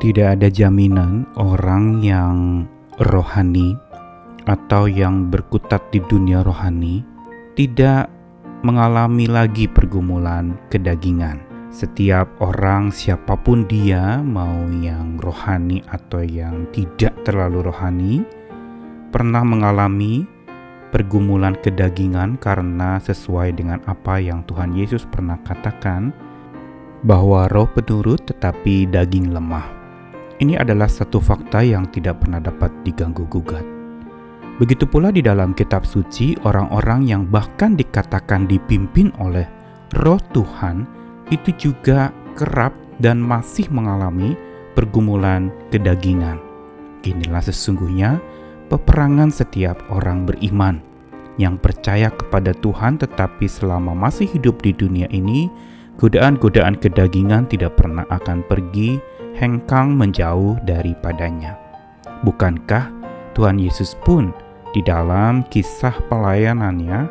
Tidak ada jaminan orang yang rohani atau yang berkutat di dunia rohani tidak mengalami lagi pergumulan kedagingan. Setiap orang, siapapun dia, mau yang rohani atau yang tidak terlalu rohani, pernah mengalami pergumulan kedagingan karena sesuai dengan apa yang Tuhan Yesus pernah katakan, bahwa roh penurut tetapi daging lemah. Ini adalah satu fakta yang tidak pernah dapat diganggu-gugat. Begitu pula di dalam kitab suci, orang-orang yang bahkan dikatakan dipimpin oleh Roh Tuhan itu juga kerap dan masih mengalami pergumulan kedagingan. Inilah sesungguhnya peperangan setiap orang beriman yang percaya kepada Tuhan, tetapi selama masih hidup di dunia ini, godaan-godaan kedagingan tidak pernah akan pergi hengkang menjauh daripadanya. Bukankah Tuhan Yesus pun di dalam kisah pelayanannya,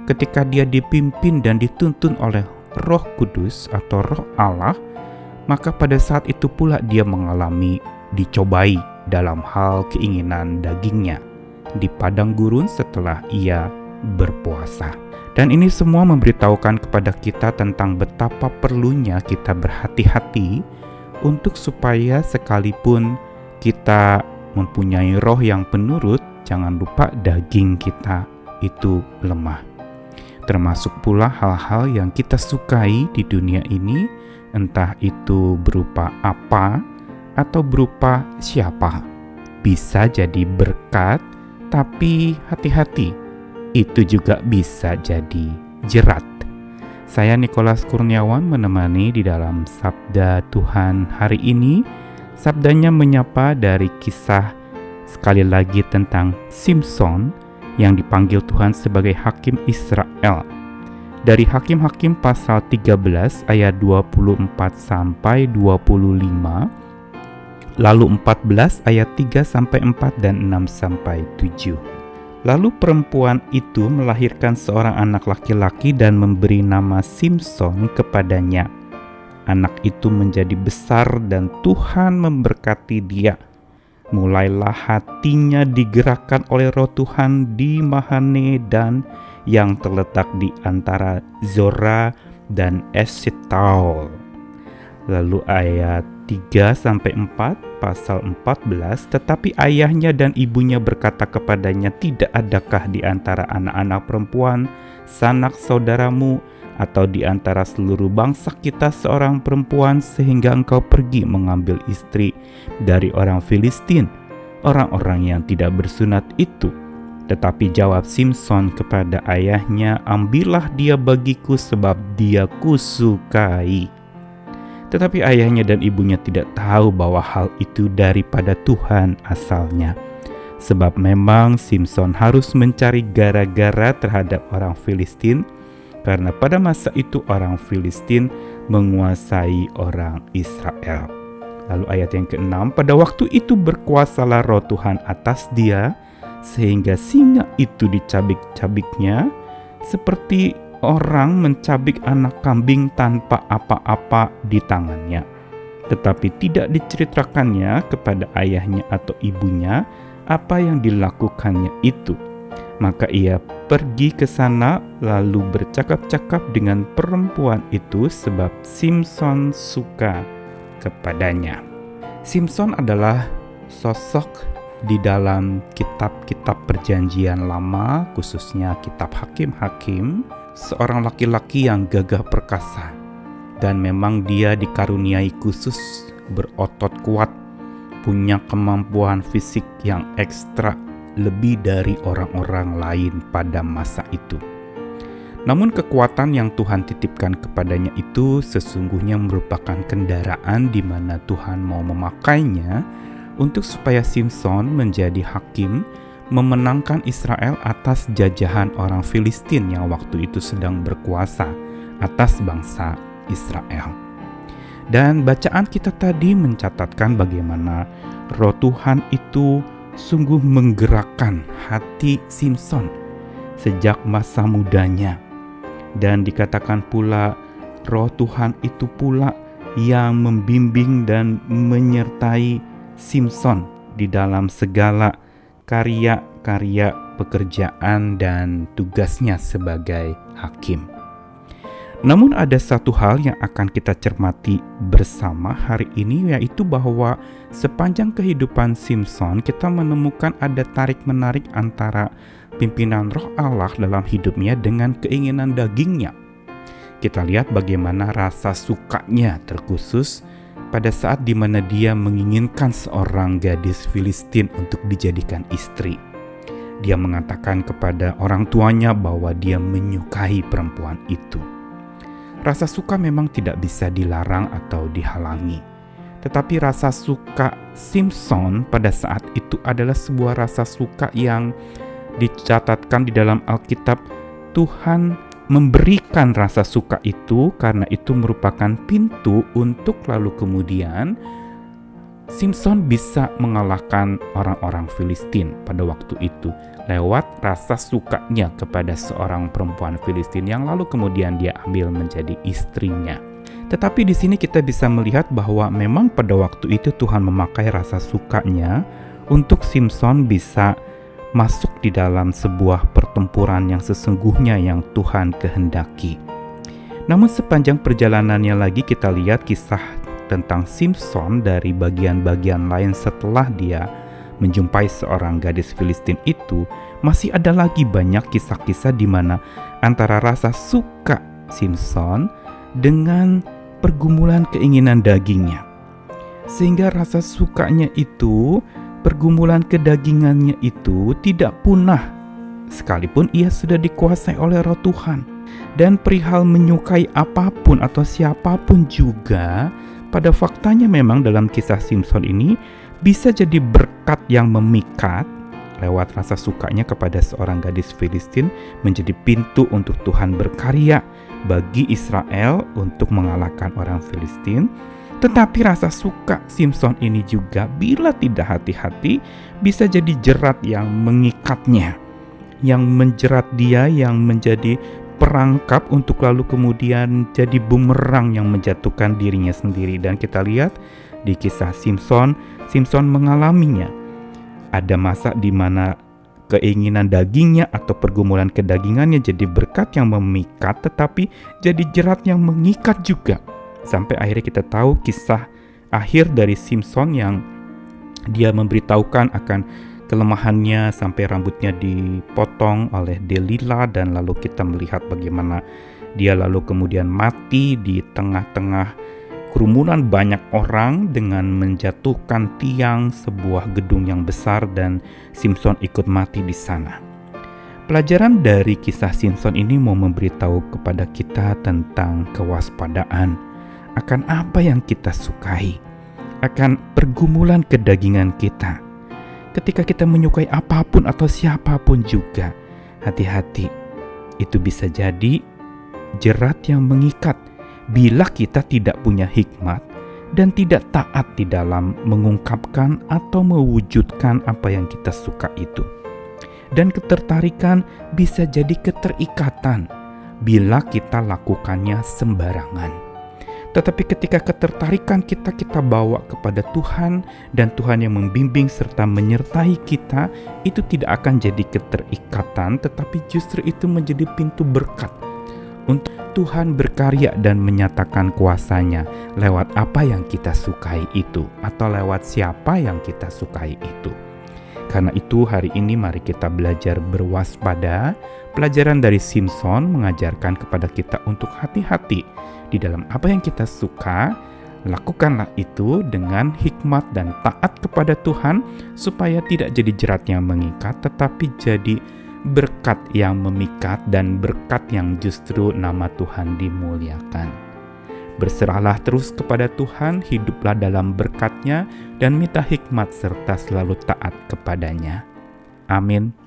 ketika dia dipimpin dan dituntun oleh Roh Kudus atau Roh Allah, maka pada saat itu pula dia mengalami dicobai dalam hal keinginan dagingnya di padang gurun setelah ia berpuasa. Dan ini semua memberitahukan kepada kita tentang betapa perlunya kita berhati-hati untuk supaya sekalipun kita mempunyai roh yang penurut, jangan lupa daging kita itu lemah. Termasuk pula hal-hal yang kita sukai di dunia ini, entah itu berupa apa atau berupa siapa. Bisa jadi berkat, tapi hati-hati, itu juga bisa jadi jerat. Saya Nikolas Kurniawan menemani di dalam Sabda Tuhan hari ini. Sabdanya menyapa dari kisah sekali lagi tentang Simson yang dipanggil Tuhan sebagai hakim Israel. Dari Hakim-Hakim pasal 13 ayat 24 sampai 25, lalu 14 ayat 3 sampai 4 dan 6 sampai 7. Lalu perempuan itu melahirkan seorang anak laki-laki dan memberi nama Simson kepadanya. Anak itu menjadi besar dan Tuhan memberkati dia. Mulailah hatinya digerakkan oleh Roh Tuhan di Mahane dan yang terletak di antara Zora dan Eshtaol. Lalu ayat 3-4 pasal 14, tetapi ayahnya dan ibunya berkata kepadanya, tidak adakah di antara anak-anak perempuan sanak saudaramu atau di antara seluruh bangsa kita seorang perempuan sehingga engkau pergi mengambil istri dari orang Filistin, orang-orang yang tidak bersunat itu? Tetapi jawab Simson kepada ayahnya, ambillah dia bagiku sebab dia kusukai. Tetapi ayahnya dan ibunya tidak tahu bahwa hal itu daripada Tuhan asalnya. Sebab memang Simson harus mencari gara-gara terhadap orang Filistin, karena pada masa itu orang Filistin menguasai orang Israel. Lalu ayat yang ke-6, pada waktu itu berkuasalah Roh Tuhan atas dia, sehingga singa itu dicabik-cabiknya, seperti orang mencabik anak kambing tanpa apa-apa di tangannya. Tetapi tidak diceritakannya kepada ayahnya atau ibunya apa yang dilakukannya itu. Maka ia pergi ke sana lalu bercakap-cakap dengan perempuan itu sebab Simson suka kepadanya. Simson adalah sosok di dalam kitab-kitab perjanjian lama, khususnya kitab Hakim-Hakim, seorang laki-laki yang gagah perkasa, dan memang dia dikaruniai khusus berotot kuat, punya kemampuan fisik yang ekstra lebih dari orang-orang lain pada masa itu. Namun kekuatan yang Tuhan titipkan kepadanya itu sesungguhnya merupakan kendaraan di mana Tuhan mau memakainya untuk supaya Simson menjadi hakim, memenangkan Israel atas jajahan orang Filistin yang waktu itu sedang berkuasa atas bangsa Israel. Dan bacaan kita tadi mencatatkan bagaimana Roh Tuhan itu sungguh menggerakkan hati Simson sejak masa mudanya. Dan dikatakan pula Roh Tuhan itu pula yang membimbing dan menyertai Simson di dalam segala karya-karya pekerjaan dan tugasnya sebagai hakim. Namun ada satu hal yang akan kita cermati bersama hari ini, yaitu bahwa sepanjang kehidupan Simson kita menemukan ada tarik-menarik antara pimpinan Roh Allah dalam hidupnya dengan keinginan dagingnya. Kita lihat bagaimana rasa sukanya terkhusus pada saat di mana dia menginginkan seorang gadis Filistin untuk dijadikan istri. Dia mengatakan kepada orang tuanya bahwa dia menyukai perempuan itu. Rasa suka memang tidak bisa dilarang atau dihalangi. Tetapi rasa suka Simson pada saat itu adalah sebuah rasa suka yang dicatatkan di dalam Alkitab. Tuhan memberikan rasa suka itu karena itu merupakan pintu untuk lalu kemudian Simson bisa mengalahkan orang-orang Filistin pada waktu itu lewat rasa sukanya kepada seorang perempuan Filistin yang lalu kemudian dia ambil menjadi istrinya. Tetapi di sini kita bisa melihat bahwa memang pada waktu itu Tuhan memakai rasa sukanya untuk Simson bisa masuk di dalam sebuah pertempuran yang sesungguhnya yang Tuhan kehendaki. Namun sepanjang perjalanannya lagi kita lihat kisah tentang Simson dari bagian-bagian lain setelah dia menjumpai seorang gadis Filistin itu, masih ada lagi banyak kisah-kisah di mana antara rasa suka Simson dengan pergumulan keinginan dagingnya. Sehingga rasa sukanya itu, pergumulan kedagingannya itu tidak punah sekalipun ia sudah dikuasai oleh Roh Tuhan. Dan perihal menyukai apapun atau siapapun juga, pada faktanya memang dalam kisah Simson ini bisa jadi berkat yang memikat lewat rasa sukanya kepada seorang gadis Filistin menjadi pintu untuk Tuhan berkarya bagi Israel untuk mengalahkan orang Filistin. Tetapi rasa suka Simson ini juga bila tidak hati-hati bisa jadi jerat yang mengikatnya, yang menjerat dia, yang menjadi perangkap untuk lalu kemudian jadi bumerang yang menjatuhkan dirinya sendiri. Dan kita lihat di kisah Simson mengalaminya. Ada masa di mana keinginan dagingnya atau pergumulan kedagingannya jadi berkat yang memikat, tetapi jadi jerat yang mengikat juga. Sampai akhirnya kita tahu kisah akhir dari Simson yang dia memberitahukan akan kelemahannya sampai rambutnya dipotong oleh Delila, dan lalu kita melihat bagaimana dia lalu kemudian mati di tengah-tengah kerumunan banyak orang dengan menjatuhkan tiang sebuah gedung yang besar dan Simson ikut mati di sana. Pelajaran dari kisah Simson ini mau memberitahu kepada kita tentang kewaspadaan akan apa yang kita sukai, akan pergumulan kedagingan kita. Ketika kita menyukai apapun atau siapapun juga, hati-hati, itu bisa jadi jerat yang mengikat bila kita tidak punya hikmat dan tidak taat di dalam mengungkapkan atau mewujudkan apa yang kita suka itu. Dan ketertarikan bisa jadi keterikatan bila kita lakukannya sembarangan. Tetapi ketika ketertarikan kita bawa kepada Tuhan dan Tuhan yang membimbing serta menyertai kita, itu tidak akan jadi keterikatan, tetapi justru itu menjadi pintu berkat untuk Tuhan berkarya dan menyatakan kuasa-Nya lewat apa yang kita sukai itu atau lewat siapa yang kita sukai itu. Karena itu hari ini mari kita belajar berwaspada. Pelajaran dari Simson mengajarkan kepada kita untuk hati-hati di dalam apa yang kita suka. Lakukanlah itu dengan hikmat dan taat kepada Tuhan supaya tidak jadi jerat yang mengikat, tetapi jadi berkat yang memikat dan berkat yang justru nama Tuhan dimuliakan. Berserahlah terus kepada Tuhan, hiduplah dalam berkat-Nya dan minta hikmat serta selalu taat kepadanya. Amin.